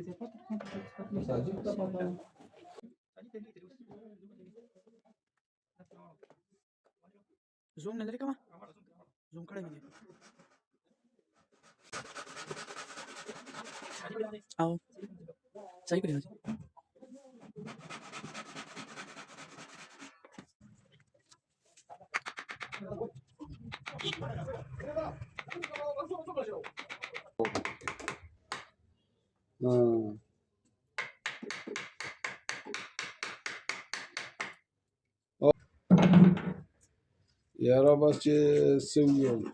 Zoom na dari ka ma? Zoom ka lang video. Aw. Sa'yo ko din. Yarabaşçı seviyorum.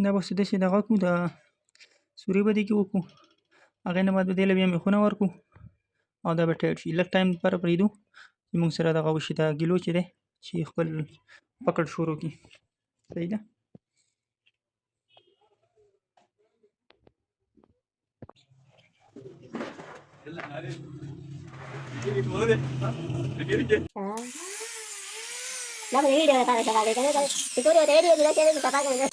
دا به داسې دغه کړو د سوري به دې کې وکړو هغې نه بعد به دې له بیا میخونه ورکړو او دا به ټایټ شي لږ ټایم لپاره پرېږدو چې موږ سره دغه وشي دا ګیلو چې دی چې خپل پکړ شروع کړي صحیح ده Dopo di video fare cavale, che ne se tu devi dire che devi fare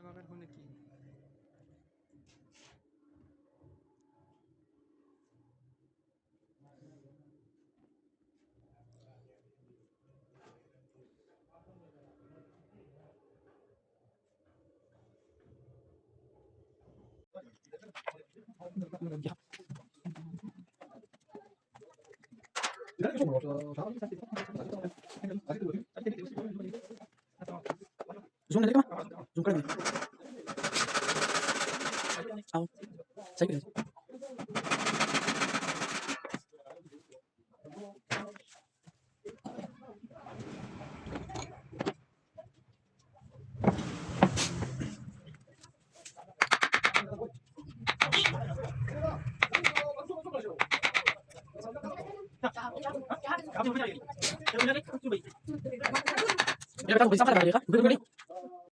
Nabakar ko naki. Zoom na ka? Zoom ka na. Aw. Sige. Ya, kita bisa sampai ka? Betul-betul.